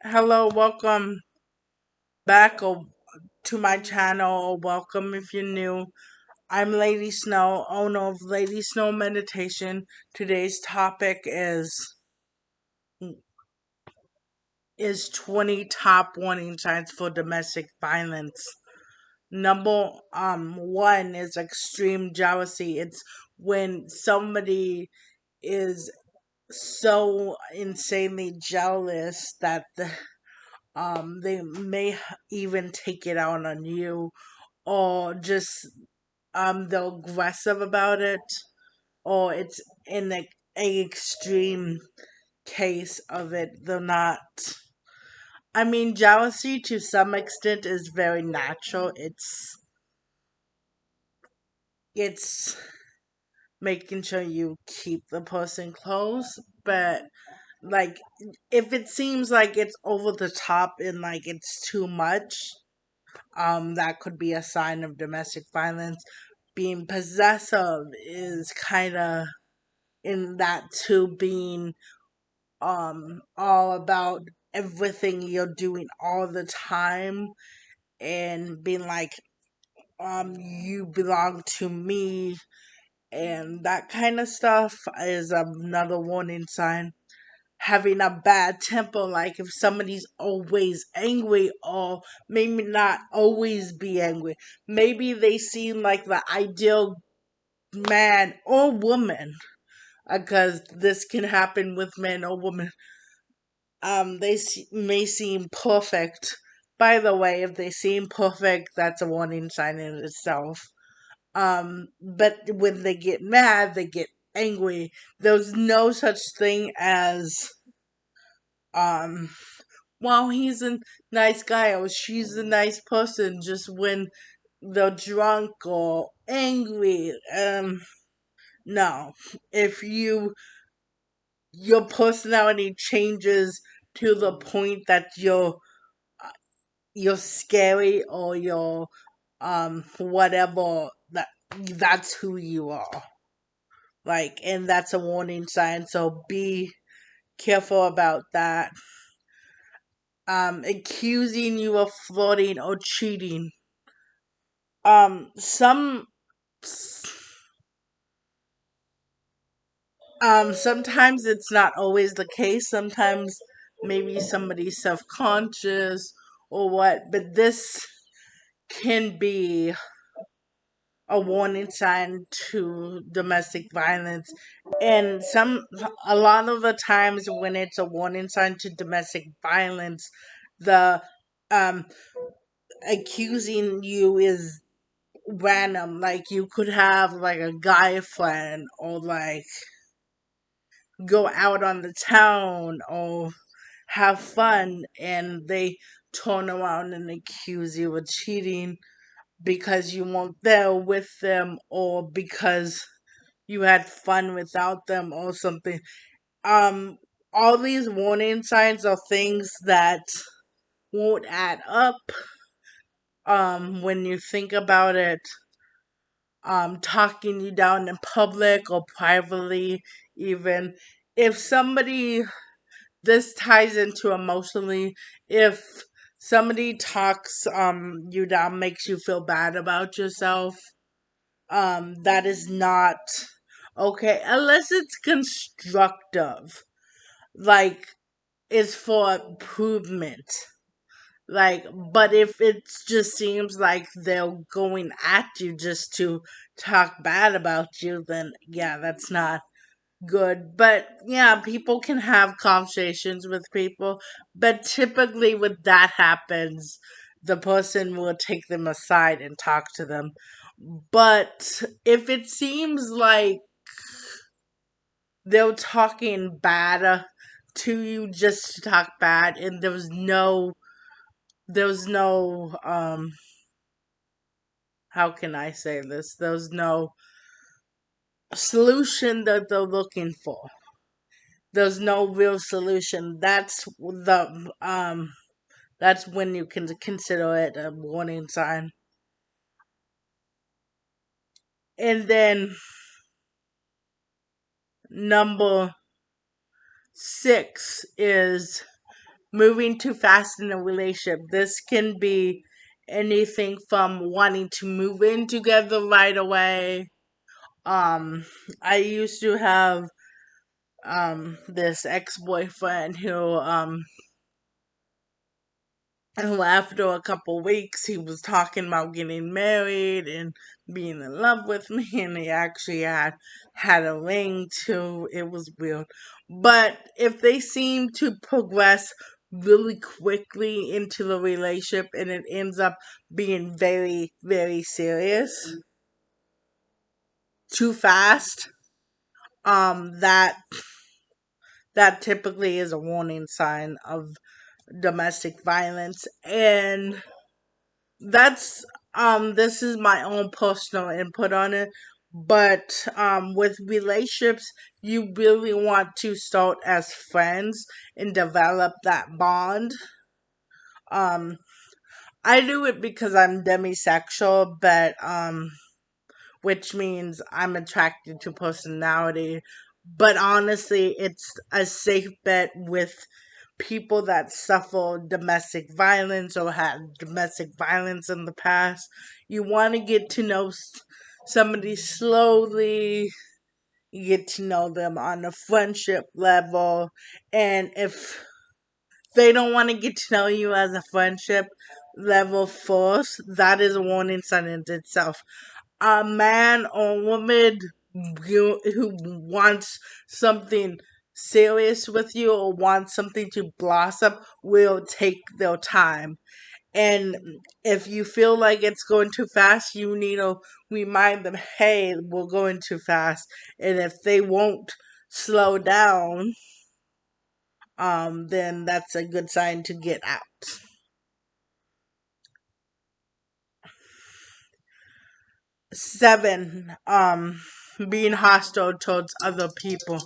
Hello, welcome back to my channel, or welcome if you're new. I'm Lady Snow, owner of Lady Snow Meditation. Today's topic is 20 top warning signs for domestic violence. Number one is extreme jealousy. It's when somebody is so insanely jealous that they may even take it out on you, or just they're aggressive about it, or it's in a extreme case of it. They're not. I mean, jealousy to some extent is very natural. It's making sure you keep the person close, but like if it seems like it's over the top and like it's too much, that could be a sign of domestic violence. Being possessive is kind of in that too, being all about everything you're doing all the time, and being like you belong to me, and that kind of stuff is another warning sign. Having a bad temper, like if somebody's always angry, or maybe not always be angry, maybe they seem like the ideal man or woman, because this can happen with men or women. May seem perfect. By the way, if they seem perfect, that's a warning sign in itself. But when they get mad, they get angry. There's no such thing as um well, he's a nice guy or she's a nice person just when they're drunk or angry. No. If your personality changes to the point that you're scary, or you're whatever, that's who you are. Like, and that's a warning sign, so be careful about that. Accusing you of flirting or cheating. Some sometimes it's not always the case. Sometimes maybe somebody's self-conscious or what, but this can be a warning sign to domestic violence. And a lot of the times when it's a warning sign to domestic violence, the um accusing you is random. Like, you could have like a guy friend, or like go out on the town or have fun, and they turn around and accuse you of cheating because you weren't there with them, or because you had fun without them, or something. Um, all these warning signs are things that won't add up. When you think about it, talking you down in public or privately, even if somebody, this ties into emotionally, if somebody talks you down, makes you feel bad about yourself, that is not okay unless it's constructive, like it's for improvement. Like, but if it just seems like they're going at you just to talk bad about you, then yeah, that's not good. But yeah, people can have conversations with people, but typically when that happens, the person will take them aside and talk to them. But if it seems like they're talking bad to you just to talk bad, and there's no how can I say this? There's no solution that they're looking for. There's no real solution. That's when you can consider it a warning sign. And then number 6 is moving too fast in a relationship. This can be anything from wanting to move in together right away. I used to have this ex-boyfriend who after a couple weeks he was talking about getting married and being in love with me, and he actually had a ring too. It was weird. But if they seem to progress really quickly into the relationship and it ends up being very, very serious too fast, that typically is a warning sign of domestic violence. And that's this is my own personal input on it, but with relationships you really want to start as friends and develop that bond. um I do it because I'm demisexual, but which means I'm attracted to personality. But honestly, it's a safe bet with people that suffer domestic violence or had domestic violence in the past. You want to get to know somebody slowly. You get to know them on a friendship level. And if they don't want to get to know you as a friendship level first, that is a warning sign in itself. A man or woman who wants something serious with you or wants something to blossom will take their time. And if you feel like it's going too fast, you need to remind them, hey, we're going too fast. And if they won't slow down, then that's a good sign to get out. 7, being hostile towards other people.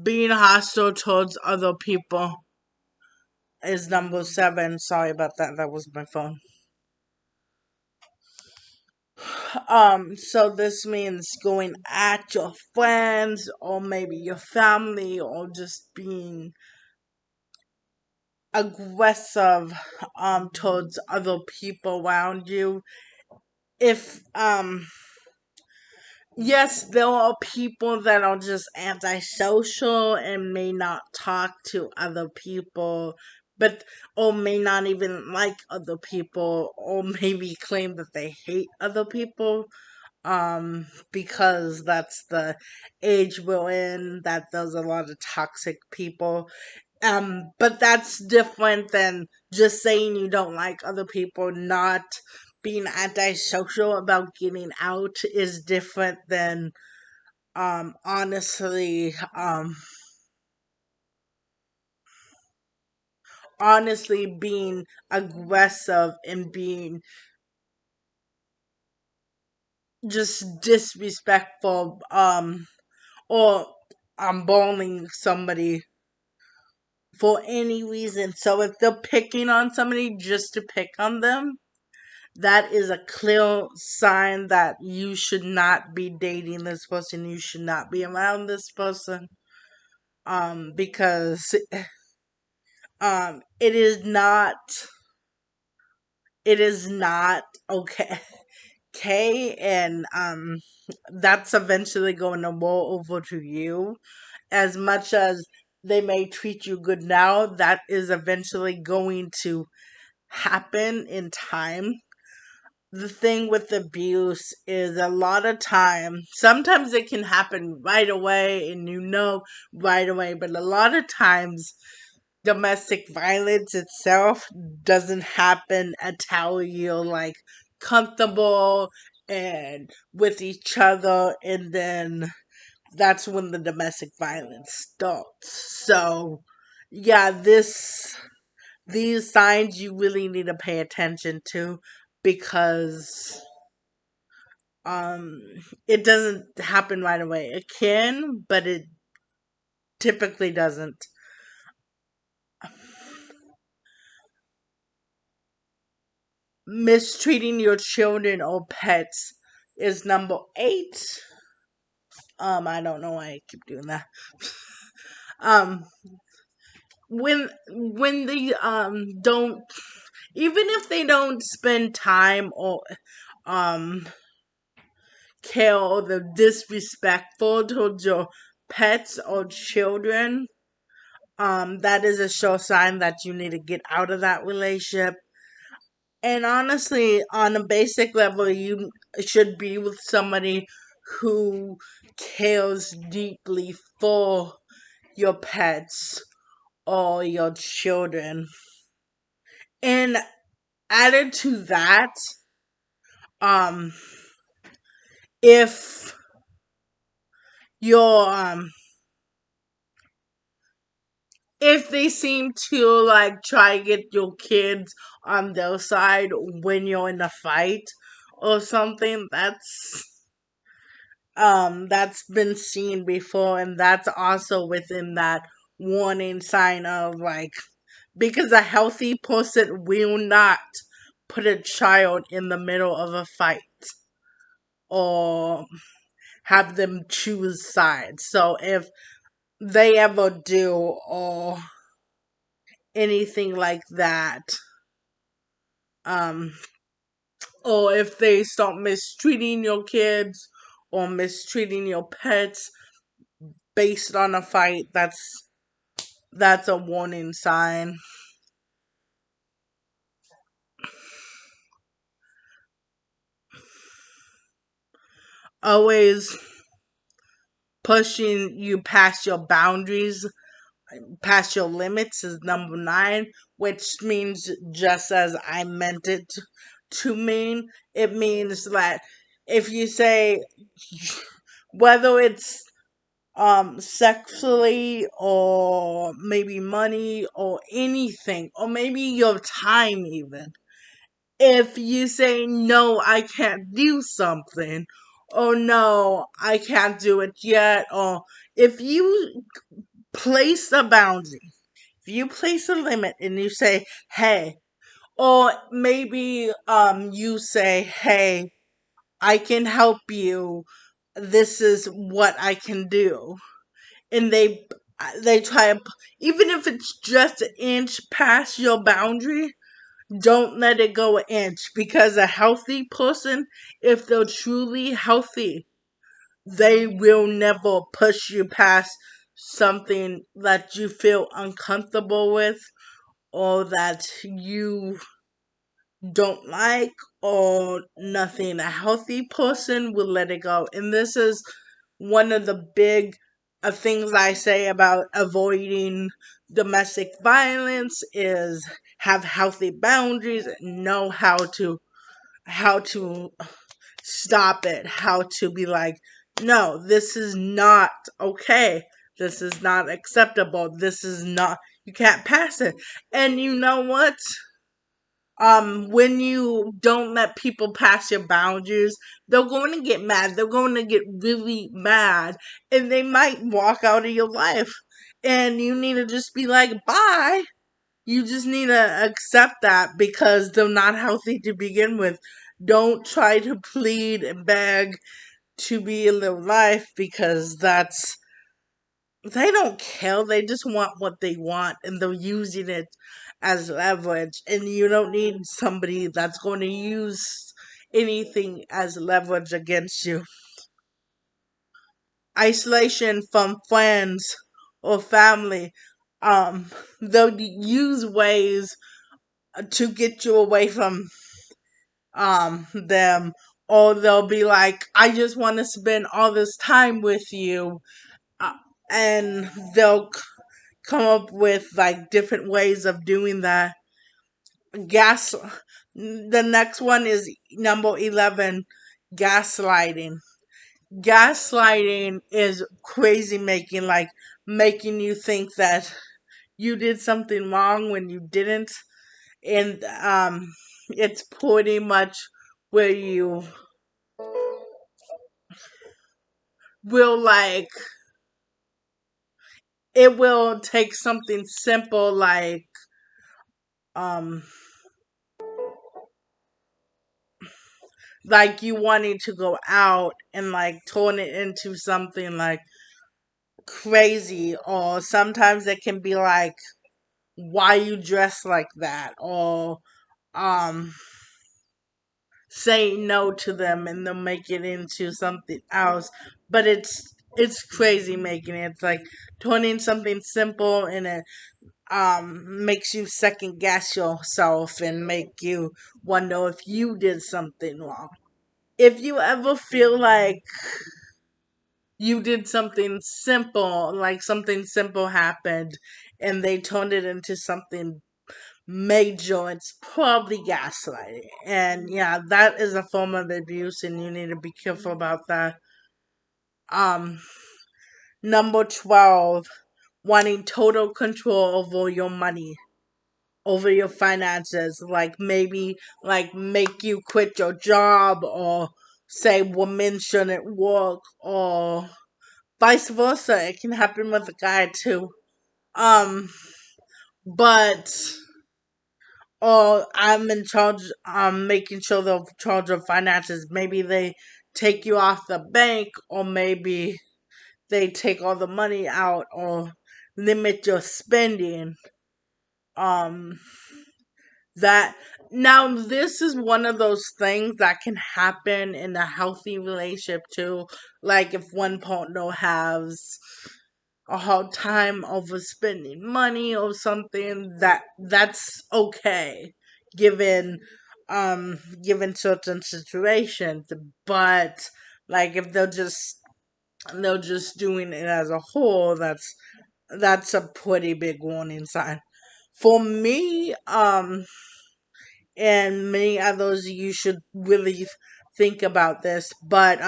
Being hostile towards other people is number 7. Sorry about that. That was my phone. So this means going at your friends or maybe your family or just being aggressive towards other people around you. If yes, there are people that are just antisocial and may not talk to other people, but or may not even like other people, or maybe claim that they hate other people. Because that's the age we're in, that there's a lot of toxic people. But that's different than just saying you don't like other people. Not being antisocial about getting out is different than honestly being aggressive and being just disrespectful, or bullying somebody for any reason. So if they're picking on somebody just to pick on them, that is a clear sign that you should not be dating this person. You should not be around this person. Because it is not okay. Okay, and that's eventually going to roll over to you. As much as they may treat you good now, that is eventually going to happen in time. The thing with abuse is a lot of time, sometimes it can happen right away and right away, but a lot of times domestic violence itself doesn't happen until you're like comfortable and with each other, and then that's when the domestic violence starts. So yeah, these signs you really need to pay attention to, because um it doesn't happen right away. It can, but it typically doesn't. Mistreating your children or pets is number 8. I don't know why I keep doing that. um when they don't, even if they don't spend time or um care or they're disrespectful towards your pets or children, that is a sure sign that you need to get out of that relationship. And honestly, on a basic level, you should be with somebody who cares deeply for your pets or your children. And added to that, um, if you're if they seem to like try to get your kids on their side when you're in a fight or something, that's been seen before, and that's also within that warning sign of like, because a healthy person will not put a child in the middle of a fight or have them choose sides. So if they ever do or anything like that, um or if they start mistreating your kids or mistreating your pets based on a fight, that's a warning sign. Always pushing you past your boundaries, past your limits is number 9, which means just as I meant it to mean. It means that if you say, whether it's sexually or maybe money or anything, or maybe your time even, if you say no, I can't do something, or no, I can't do it yet, or if you place a boundary, if you place a limit and you say, hey, or maybe you say, hey, I can help you, this is what I can do, and they try to, even if it's just an inch past your boundary, don't let it go an inch, because a healthy person, if they're truly healthy, they will never push you past something that you feel uncomfortable with or that you don't like or nothing. A healthy person will let it go. And this is one of the big things I say about avoiding domestic violence is have healthy boundaries and know how to stop it, how to be like, no, this is not okay. This is not acceptable. This is not, you can't pass it. And you know what? When you don't let people pass your boundaries, they're going to get mad. They're going to get really mad and they might walk out of your life. And you need to just be like, bye. You just need to accept that because they're not healthy to begin with. Don't try to plead and beg to be in their life, because they don't care. They just want what they want and they're using it as leverage. And you don't need somebody that's going to use anything as leverage against you. Isolation from friends or family. Um, they'll use ways to get you away from them, or they'll be like, I just want to spend all this time with you, uh, and they'll come up with like different ways of doing that. Gas. The next one is number 11, gaslighting. Gaslighting is crazy making, like making you think that you did something wrong when you didn't, and it's pretty much where you will like, it will take something simple like um like you wanting to go out and like turn it into something like crazy, or sometimes it can be like, why you dress like that, or um saying no to them and they'll make it into something else. But it's crazy making it. It's like turning something simple and it makes you second guess yourself and make you wonder if you did something wrong. If you ever feel like you did something simple, like something simple happened and they turned it into something major, it's probably gaslighting. And yeah, that is a form of abuse and you need to be careful about that. Um Number 12, wanting total control over your money, over your finances, like maybe like make you quit your job, or say women shouldn't work, or vice versa. It can happen with a guy too. Um but or I'm in charge, making sure they're in charge of finances. Maybe they take you off the bank, or maybe they take all the money out, or limit your spending. Um, that Now this is one of those things that can happen in a healthy relationship too. Like if one partner has a hard time overspending money or something, that's okay, given given certain situations. But like if they're just doing it as a whole, that's a pretty big warning sign for me. And many others, you should really think about this. But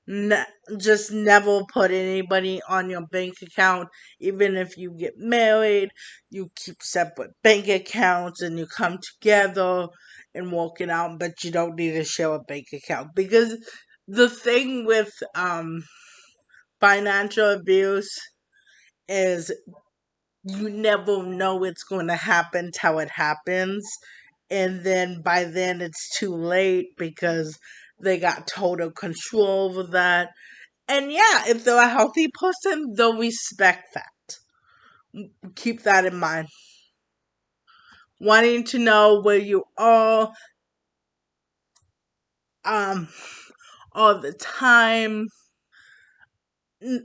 ne- just never put anybody on your bank account. Even if you get married, you keep separate bank accounts and you come together and work it out, but you don't need to share a bank account. Because the thing with financial abuse is you never know it's going to happen till it happens, and then by then it's too late because they got total control over that. And yeah, if they're a healthy person, they'll respect that. Keep that in mind. Wanting to know where you are um all the time.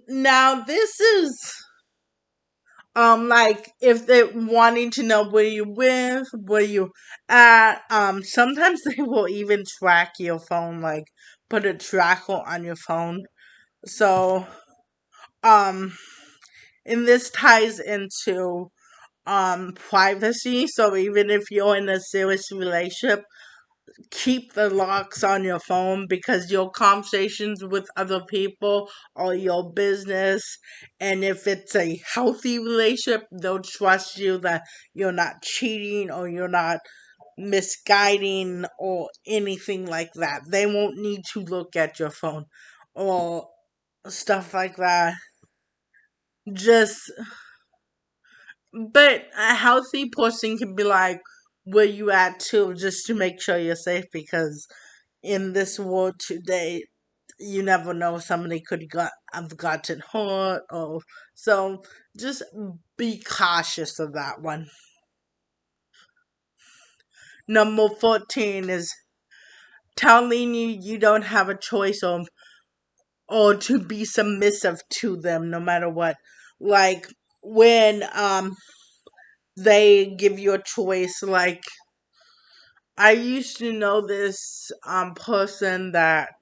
Now this is like if they're wanting to know where you live, where you at. Sometimes they will even track your phone, like put a tracker on your phone. So um and this ties into privacy. So even if you're in a serious relationship, keep the locks on your phone, because your conversations with other people are your business. And if it's a healthy relationship, they'll trust you that you're not cheating or you're not misguiding or anything like that. They won't need to look at your phone or stuff like that. Just But a healthy person can be like, where you at too, just to make sure you're safe, because in this world today, you never know, somebody could have gotten hurt, or so just be cautious of that one. Number 14 is telling you you don't have a choice, or to be submissive to them no matter what. Like when they give you a choice, like I used to know this person that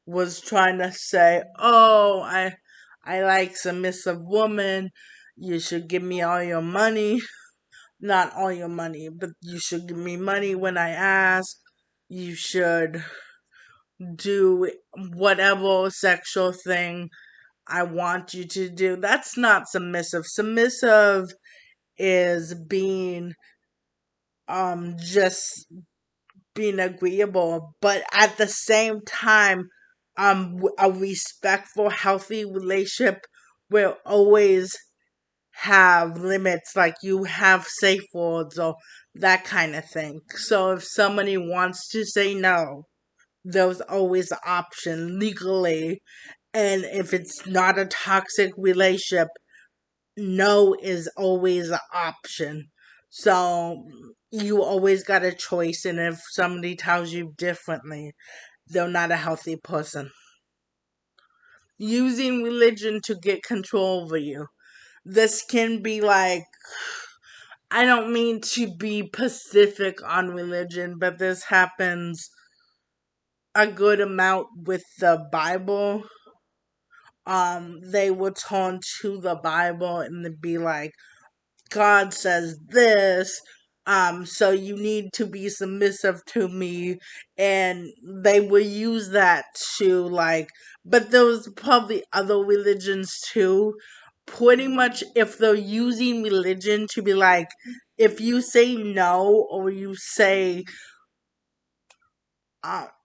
was trying to say, "Oh, I like submissive woman. You should give me all your money. Not all your money, but you should give me money when I ask. You should do whatever sexual thing I want you to do." That's not submissive. Submissive is being just being agreeable, but at the same time, a respectful, healthy relationship will always have limits, like you have safe words or that kind of thing. So if somebody wants to say no, there's always an option legally. And if it's not a toxic relationship, no is always an option. So you always got a choice, and if somebody tells you differently, they're not a healthy person. Using religion to get control over you. This can be like, I don't mean to be specific on religion, but this happens a good amount with the Bible. They will turn to the Bible and they'd be like, God says this, so you need to be submissive to me, and they will use that to like, but there's probably other religions too. Pretty much, if they're using religion to be like, if you say no or you say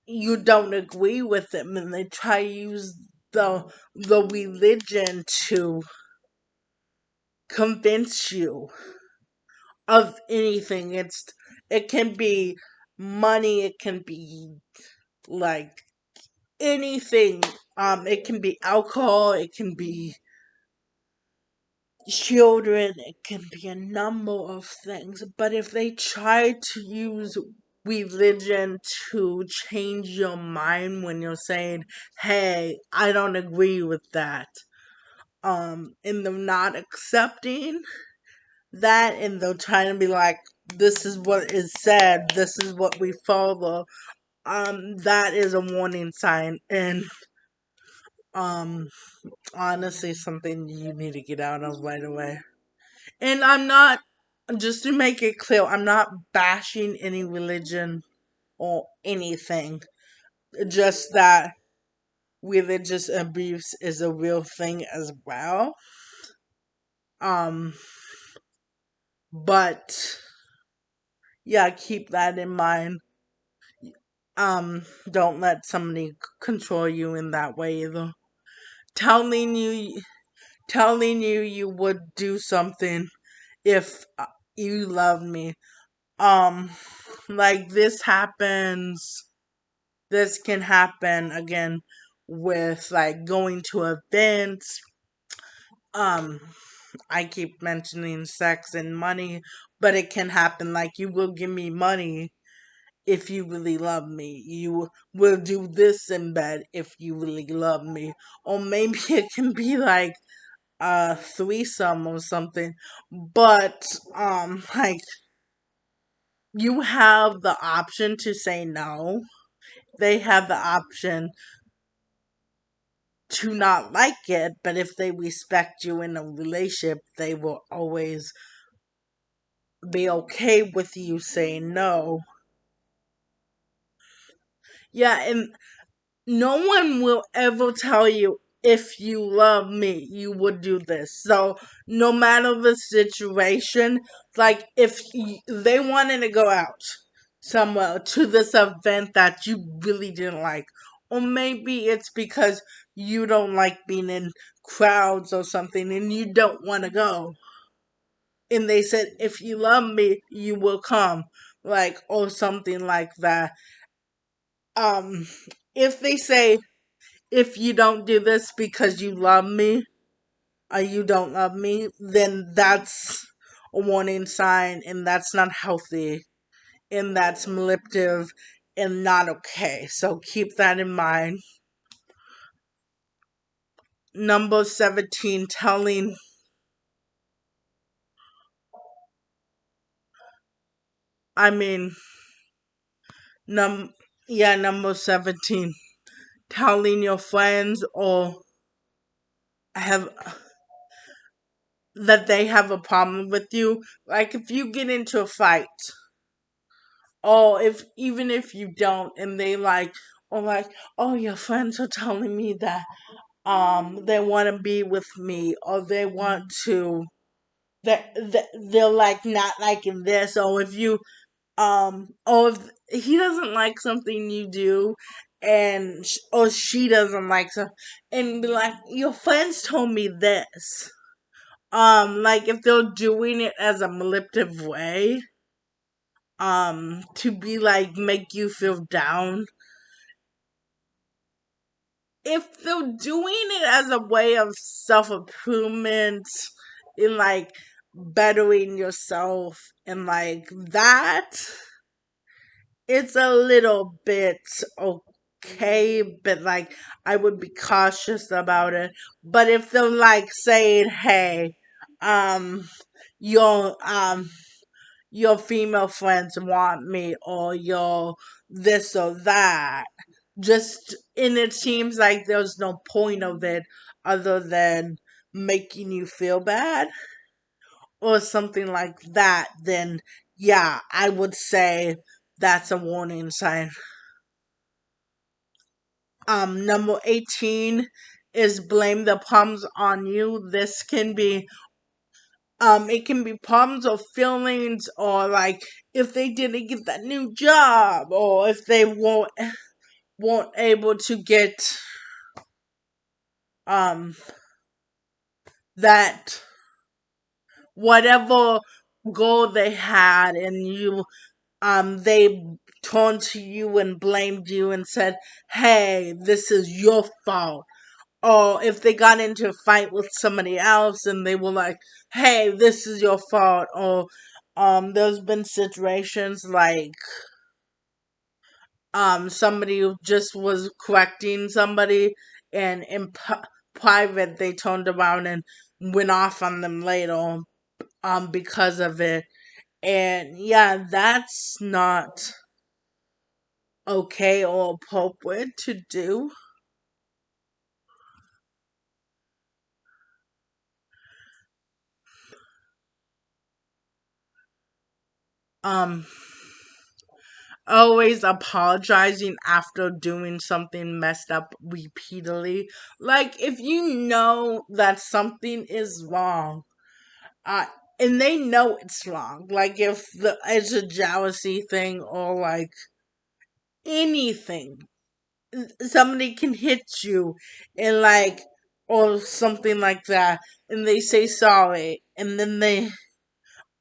you don't agree with them, and they try to use the religion to convince you of anything. It can be money, it can be like anything. It can be alcohol, it can be children, it can be a number of things. But if they try to use religion to change your mind when you're saying, hey, I don't agree with that, and they're not accepting that, and they're trying to be like, this is what is said, this is what we follow, that is a warning sign, and um honestly something you need to get out of right away. And I'm not, just to make it clear, I'm not bashing any religion or anything, just that religious abuse is a real thing as well. um but yeah, keep that in mind. Don't let somebody control you in that way either. Telling you you would do something if you love me. Um like this can happen again with like going to events. Um I keep mentioning sex and money, but it can happen like, you will give me money if you really love me. You will do this in bed if you really love me. Or maybe it can be like a threesome or something. But like, you have the option to say no. They have the option to not like it, but if they respect you in a relationship, they will always be okay with you saying no. Yeah, and no one will ever tell you, if you love me, you would do this. So, no matter the situation, like if they wanted to go out somewhere to this event that you really didn't like, or maybe it's because you don't like being in crowds or something and you don't want to go. And they said, if you love me, you will come, like, or something like that. Um, if they say, if you don't do this because you love me or you don't love me, then that's a warning sign, and that's not healthy, and that's manipulative and not okay. So keep that in mind. Number 17, I mean, num, yeah, number 17, telling your friends or have that they have a problem with you. Like if you get into a fight, or if even if you don't, and they like, or like, oh, your friends are telling me that they want to be with me, or they want to, they're like not liking this, or if you or if he doesn't like something you do, and or she doesn't like something, and be like, your friends told me this, like if they're doing it as a manipulative way, to be like, make you feel down, if they're doing it as a way of self-improvement in like bettering yourself and like that, it's a little bit okay, but like I would be cautious about it. But if they're like saying, hey, um your your female friends want me, or your this or that, just and it seems like there's no point of it other than making you feel bad or something like that, then yeah, I would say that's a warning sign. Number 18 is blame the problems on you. This can be it can be problems or feelings, or like if they didn't get that new job, or if they weren't able to get um that whatever goal they had, and you they turned to you and blamed you and said, hey, this is your fault. Or if they got into a fight with somebody else and they were like, hey, this is your fault. Or there's been situations like somebody who just was correcting somebody, and in private they turned around and went off on them later because of it. And yeah, that's not okay or appropriate to do. Um, Always apologizing after doing something messed up repeatedly. Like, if you know that something is wrong, uh, and they know it's wrong, like if it's a jealousy thing or like anything, somebody can hit you and like, or something like that, and they say sorry, and then they,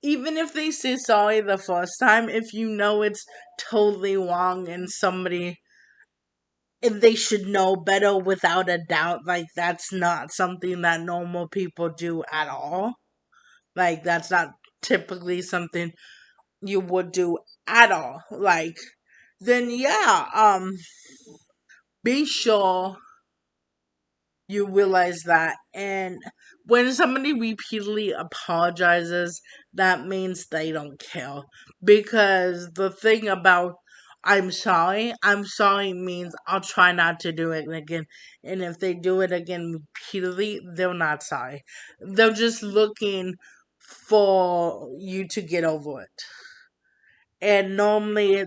even if they say sorry the first time, if you know it's totally wrong and somebody, and they should know better without a doubt, like that's not something that normal people do at all. Like that's not typically something you would do at all. Like, then yeah, be sure you realize that. And when somebody repeatedly apologizes, that means they don't care. Because the thing about I'm sorry means I'll try not to do it again. And if they do it again repeatedly, they're not sorry. They're just looking for you to get over it. And normally,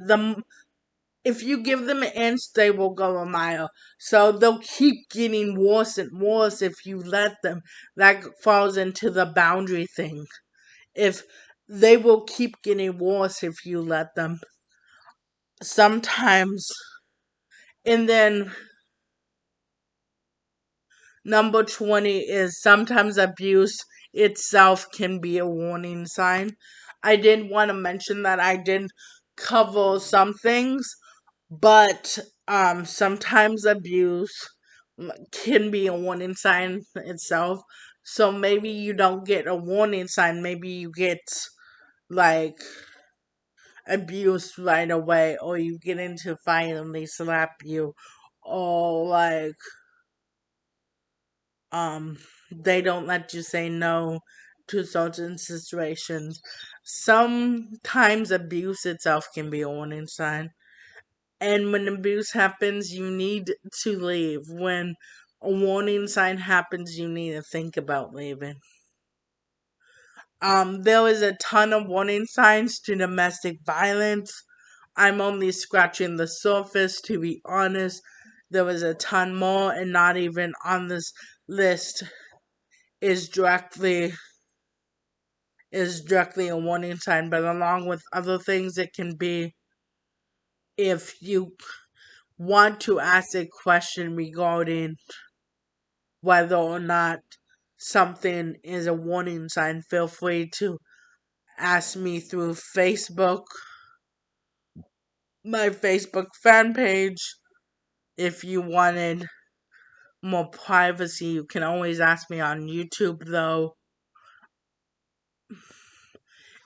if you give them an inch, they will go a mile. So they'll keep getting worse and worse if you let them. That falls into the boundary thing. If they will keep getting worse if you let them. Sometimes, and then number 20 is sometimes abuse itself can be a warning sign. I did want to mention that I did cover some things, but sometimes abuse can be a warning sign itself. So maybe you don't get a warning sign, maybe you get like abused right away, or you get into a fight and they slap you, or like um they don't let you say no to certain situations. Sometimes abuse itself can be a warning sign. And when abuse happens, you need to leave. When a warning sign happens, you need to think about leaving. There is a ton of warning signs to domestic violence. I'm only scratching the surface, to be honest. There was a ton more, and not even on this list is directly a warning sign. But along with other things, it can be if you want to ask a question regarding whether or not something is a warning sign, feel free to ask me through Facebook, my Facebook fan page, if you wanted more privacy, you can always ask me on YouTube though,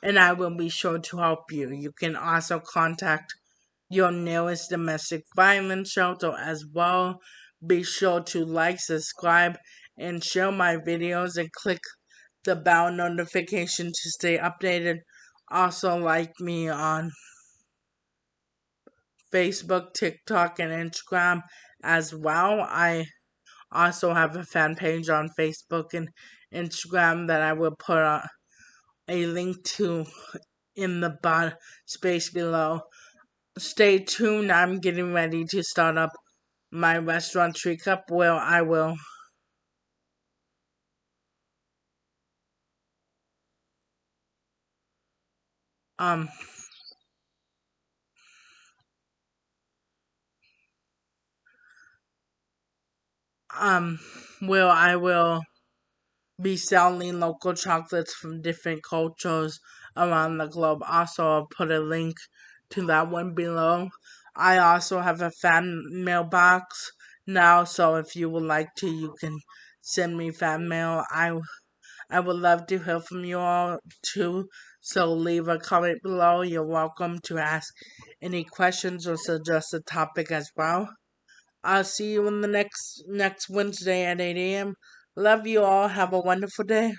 and I will be sure to help you. You can also contact your nearest domestic violence shelter as well. Be sure to like, subscribe, and share my videos and click the bell notification to stay updated. Also like me on Facebook, TikTok, and Instagram as well. I also have a fan page on Facebook and Instagram that I will put a link to in the space below. Stay tuned. I'm getting ready to start up my restaurant Tree Cup where I will um um where I will be selling local chocolates from different cultures around the globe. Also, I'll put a link to that one below. I also have a fan mailbox now, so if you would like to, you can send me fan mail. I would love to hear from you all too, so leave a comment below. You're welcome to ask any questions or suggest a topic as well. I'll see you in the next Wednesday at 8 a.m. Love you all. Have a wonderful day.